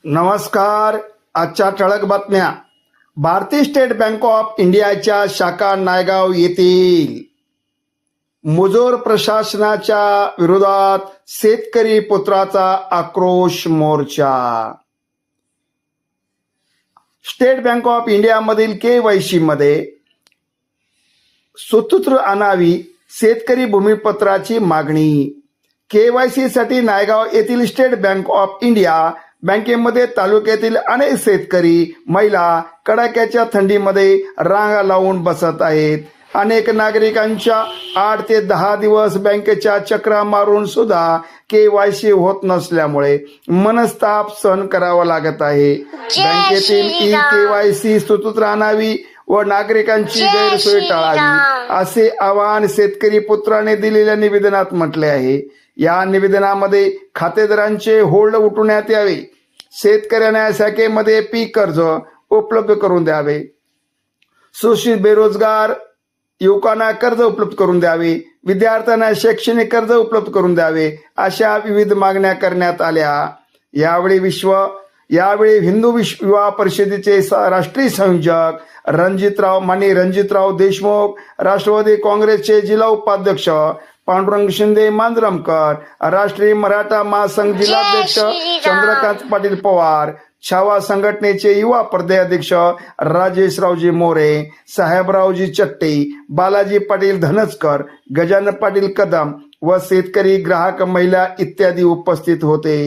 नमस्कार. आजच्या ठळक बातम्या. भारतीय स्टेट बँक ऑफ इंडियाच्या शाखा नायगाव येथील मुजोर प्रशासनाच्या विरोधात शेतकरी पुत्राचा आक्रोश मोर्चा. स्टेट बँक ऑफ इंडियामधील KYC मध्ये सुसूत्र आणावी, शेतकरी भूमिपत्राची मागणी. KYC साठी नायगाव येथील स्टेट बँक ऑफ इंडिया बँकेमध्ये तालुक्यातील अनेक शेतकरी महिला कडाक्याच्या थंडीमध्ये रांगा लावून बसत आहेत. अनेक नागरिकांच्या 8 ते 10 दिवस बँकेच्या चक्रा मारून सुद्धा KYC होत नसल्यामुळे मनस्ताप सहन करावा लागत आहे. बँकेतील KYC सुसूत्र आणावी व नागरिकांची गैरसोय टाळावी असे आवाहन शेतकरी पुत्राने दिलेल्या निवेदनात म्हटले आहे. या निवेदनामध्ये खातेदारांचे होल्ड उठवण्यात यावे, शेतकऱ्यांना शाखेमध्ये पीक कर्ज उपलब्ध करून द्यावे, शोषित बेरोजगार युवकांना कर्ज उपलब्ध करून द्यावे, विद्यार्थ्यांना शैक्षणिक कर्ज उपलब्ध करून द्यावे अशा विविध मागण्या करण्यात आल्या. यावेळी हिंदू विवाह परिषदेचे राष्ट्रीय संयोजक रणजितराव देशमुख, राष्ट्रवादी काँग्रेसचे जिल्हा उपाध्यक्ष पांडुरंग शिंदे मांजरमकर, राष्ट्रीय मराठा महासंघ जिल्हाध्यक्ष चंद्रकांत पाटील पवार, छावा संघटनेचे युवा प्रदेशाध्यक्ष राजेशरावजी मोरे, साहेबरावजी चट्टे, बालाजी पाटील धनसकर, गजानन पाटील कदम व शेतकरी, ग्राहक, महिला इत्यादी उपस्थित होते.